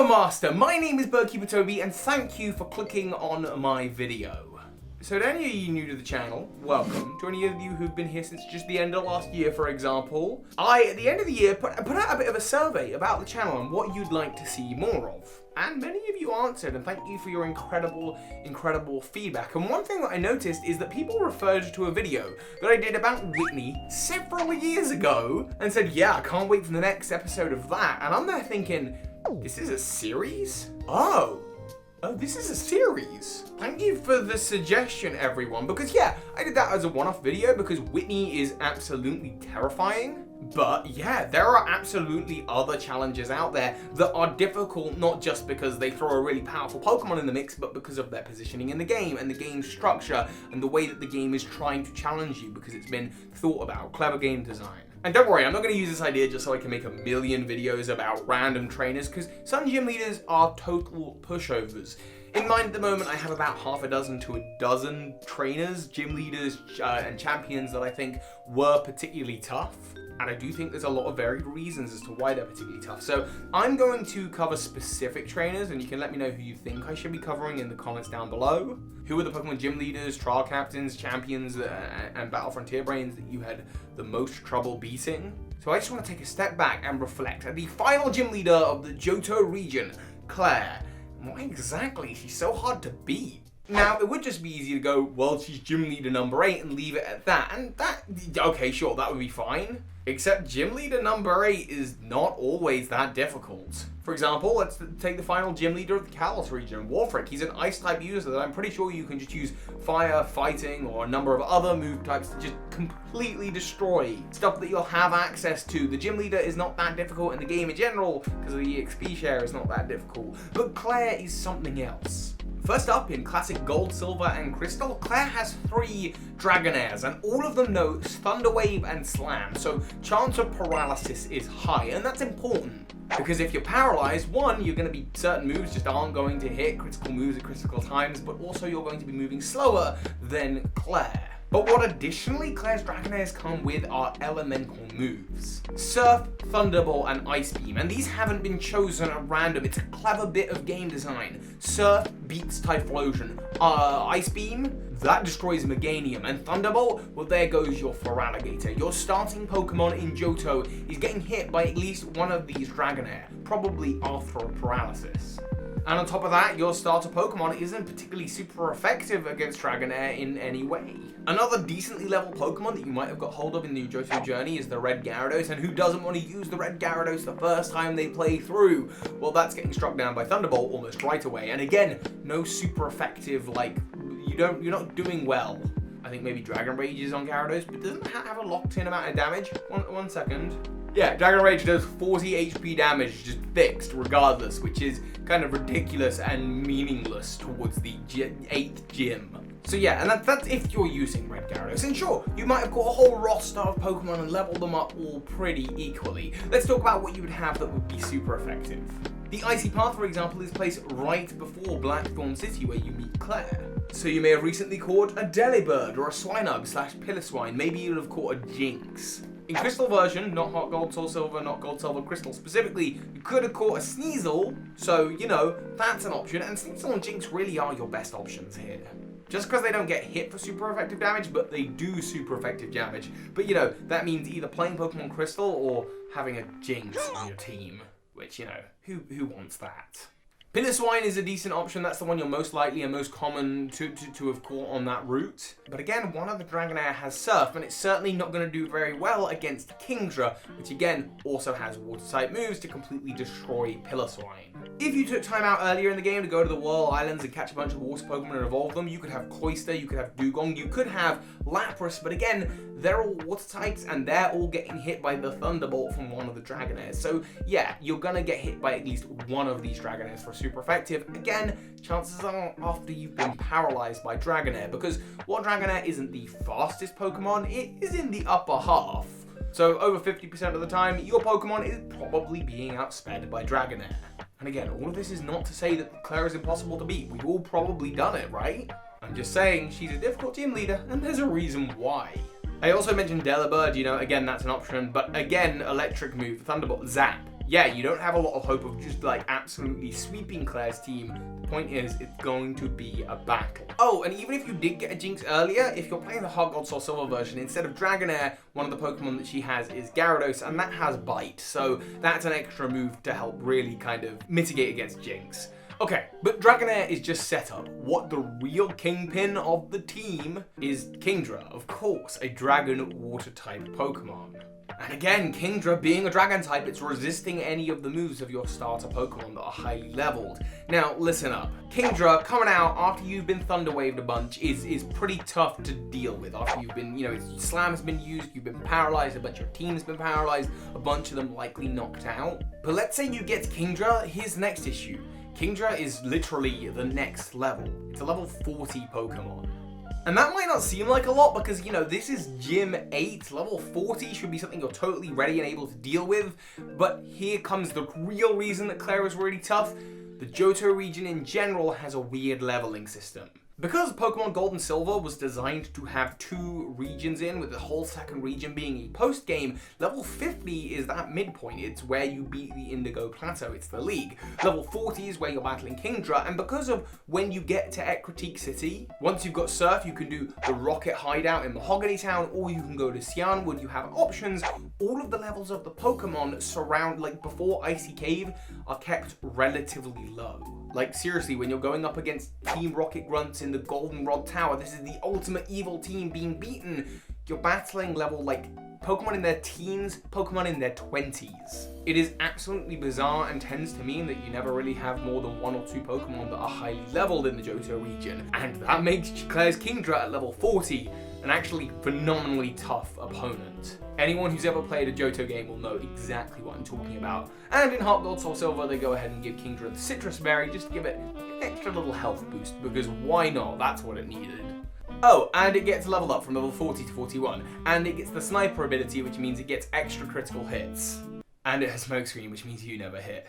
Hello Master, my name is Birdkeeper Toby and thank you for clicking on my video. So to any of you new to the channel, welcome. To any of you who've been here since just the end of last year, for example, I, at the end of the year, put out a bit of a survey about the channel and what you'd like to see more of. And many of you answered, and thank you for your incredible feedback. And one thing that I noticed is that people referred to a video that I did about Whitney several years ago and said, yeah, I can't wait for the next episode of that. And I'm there thinking, this is a series? Oh, this is a series. Thank you for the suggestion, everyone, because yeah, I did that as a one-off video because Whitney is absolutely terrifying. But yeah, there are absolutely other challenges out there that are difficult, not just because they throw a really powerful Pokemon in the mix, but because of their positioning in the game and the game structure and the way that the game is trying to challenge you because it's been thought about, clever game design. And don't worry, I'm not going to use this idea just so I can make a million videos about random trainers, because some gym leaders are total pushovers. In mind at the moment, I have about half a dozen to a dozen trainers, gym leaders, and champions that I think were particularly tough. And I do think there's a lot of varied reasons as to why they're particularly tough. So I'm going to cover specific trainers, and you can let me know who you think I should be covering in the comments down below. Who are the Pokemon gym leaders, trial captains, champions, and Battle Frontier brains that you had the most trouble beating? So I just want to take a step back and reflect at the final gym leader of the Johto region, Claire. Why exactly is she so hard to beat? Now, it would just be easy to go, well, she's gym leader number 8 and leave it at that. And that, okay, sure, that would be fine. Except gym leader number 8 is not always that difficult. For example, let's take the final gym leader of the Kalos region, Warfric. He's an ice type user that I'm pretty sure you can just use fire, fighting, or a number of other move types to just completely destroy stuff that you'll have access to. The gym leader is not that difficult in the game in general because the EXP share is not that difficult. But Claire is something else. First up, in classic Gold, Silver, and Crystal, Claire has 3 Dragonairs, and all of them know Thunder Wave and Slam, so chance of paralysis is high, and that's important. Because if you're paralyzed, one, you're going to be certain moves just aren't going to hit critical moves at critical times, but also you're going to be moving slower than Claire. But what additionally Claire's Dragonairs come with are elemental moves. Surf, Thunderbolt, and Ice Beam, and these haven't been chosen at random. It's a clever bit of game design. Surf beats Typhlosion. Ice Beam, that destroys Meganium, and Thunderbolt, well, there goes your Feraligatr. Your starting Pokemon in Johto is getting hit by at least one of these Dragonair, probably after a paralysis. And on top of that, your starter Pokemon isn't particularly super effective against Dragonair in any way. Another decently leveled Pokemon that you might have got hold of in the Johto journey is the Red Gyarados, and who doesn't want to use the Red Gyarados the first time they play through? Well, that's getting struck down by Thunderbolt almost right away. And again, no super effective, like, you're not doing well. I think maybe Dragon Rage is on Gyarados, but doesn't that have a locked-in amount of damage? One second. Yeah, Dragon Rage does 40 HP damage, just fixed regardless, which is kind of ridiculous and meaningless towards the 8th gym. So yeah, and that's if you're using Red Gyarados. And sure, you might have got a whole roster of Pokemon and leveled them up all pretty equally. Let's talk about what you would have that would be super effective. The Icy Path, for example, is placed right before Blackthorn City, where you meet Claire. So you may have recently caught a Delibird or a Swinub/Piloswine. Maybe you'll have caught a Jinx. In Crystal version, not Hot Gold, Soul Silver, not Gold, Silver, Crystal specifically, you could have caught a Sneasel, so, you know, that's an option, and Sneasel and Jinx really are your best options here. Just because they don't get hit for super effective damage, but they do super effective damage. But, you know, that means either playing Pokemon Crystal or having a Jinx on your team, which, you know, who wants that? Piloswine is a decent option. That's the one you're most likely and most common to have caught on that route. But again, one of the Dragonair has Surf, and it's certainly not going to do very well against Kingdra, which again also has Water-type moves to completely destroy Piloswine. If you took time out earlier in the game to go to the Whirl Islands and catch a bunch of water Pokemon and evolve them, you could have Cloyster, you could have Dugong, you could have Lapras, but again, they're all water types and they're all getting hit by the Thunderbolt from one of the Dragonairs. So yeah, you're gonna get hit by at least one of these Dragonairs for super effective. Again, chances are after you've been paralyzed by Dragonair, because while Dragonair isn't the fastest Pokemon, it is in the upper half. So over 50% of the time, your Pokemon is probably being outsped by Dragonair. And again, all of this is not to say that Claire is impossible to beat. We've all probably done it, right? I'm just saying she's a difficult gym leader, and there's a reason why. I also mentioned Delibird, you know, again, that's an option, but again, electric move, Thunderbolt, Zap. yeah, you don't have a lot of hope of just like absolutely sweeping Claire's team. The point is, it's going to be a battle. Oh, and even if you did get a Jinx earlier, if you're playing the Heart Gold Soul Silver version, instead of Dragonair, one of the Pokemon that she has is Gyarados, and that has Bite. So that's an extra move to help really kind of mitigate against Jinx. Okay, but Dragonair is just set up. What the real kingpin of the team is Kingdra, of course, a Dragon Water-type Pokemon. And again, Kingdra being a Dragon type, it's resisting any of the moves of your starter Pokemon that are highly leveled. Now, listen up. Kingdra coming out after you've been Thunder Waved a bunch is pretty tough to deal with. After you've been, Slam has been used, you've been paralyzed, a bunch of your team's been paralyzed, a bunch of them likely knocked out. But let's say you get Kingdra, here's the next issue. Kingdra is literally the next level. It's a level 40 Pokemon. And that might not seem like a lot because, this is Gym 8. Level 40 should be something you're totally ready and able to deal with. But here comes the real reason that Claire is really tough. The Johto region in general has a weird leveling system. Because Pokemon Gold and Silver was designed to have 2 regions in, with the whole second region being a post-game, level 50 is that midpoint. It's where you beat the Indigo Plateau, it's the league. Level 40 is where you're battling Kingdra, and because of when you get to Ecruteak City, once you've got Surf, you can do the Rocket Hideout in Mahogany Town, or you can go to Cianwood. You have options. All of the levels of the Pokemon before Icy Cave, are kept relatively low. Like, seriously, when you're going up against Team Rocket Grunts in the Goldenrod Tower, this is the ultimate evil team being beaten. You're battling level, Pokemon in their teens, Pokemon in their 20s. It is absolutely bizarre and tends to mean that you never really have more than 1 or 2 Pokemon that are highly leveled in the Johto region. And that makes Claire's Kingdra at level 40 an actually phenomenally tough opponent. Anyone who's ever played a Johto game will know exactly what I'm talking about. And in Heart Gold Soul Silver, they go ahead and give Kingdra the Citrus Berry just to give it an extra little health boost, because why not? That's what it needed. Oh, and it gets leveled up from level 40 to 41, and it gets the Sniper ability, which means it gets extra critical hits. And it has Smokescreen, which means you never hit.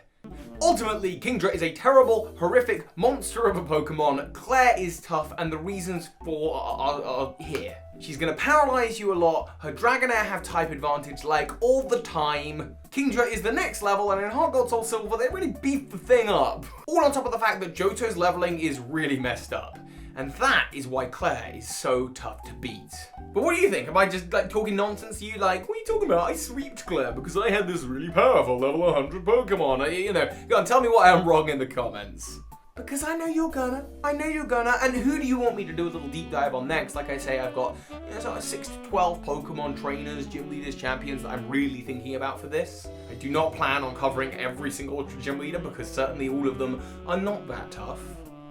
Ultimately, Kingdra is a terrible, horrific monster of a Pokemon. Claire is tough, and the reasons for are here. She's gonna paralyze you a lot. Her Dragonair have type advantage all the time. Kingdra is the next level, and in Heart Gold Soul Silver, they really beef the thing up. All on top of the fact that Johto's leveling is really messed up. And that is why Claire is so tough to beat. But what do you think? Am I just talking nonsense to you? What are you talking about? I sweeped Claire because I had this really powerful level 100 Pokemon. Go on, tell me why I'm wrong in the comments. Because I know you're gonna. And who do you want me to do a little deep dive on next? Like I say, I've got sort of 6 to 12 Pokemon trainers, gym leaders, champions that I'm really thinking about for this. I do not plan on covering every single gym leader because certainly all of them are not that tough.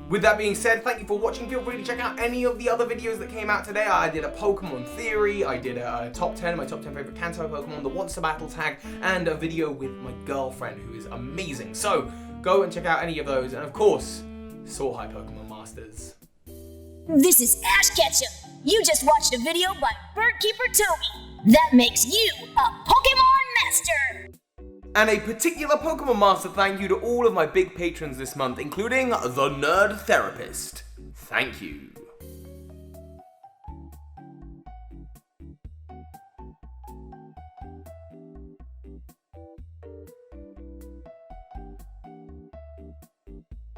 With that being said, thank you for watching. Feel free to check out any of the other videos that came out today. I did a Pokemon Theory, I did a top 10, my top 10 favorite Kanto Pokemon, the What's the Battle tag, and a video with my girlfriend who is amazing. So go and check out any of those, and of course, soar high Pokemon Masters. This is Ash Ketchum. You just watched a video by Birdkeeper Toby. That makes you a Pokemon Master. And a particular Pokemon Master thank you to all of my big patrons this month, including the Nerd Therapist. Thank you.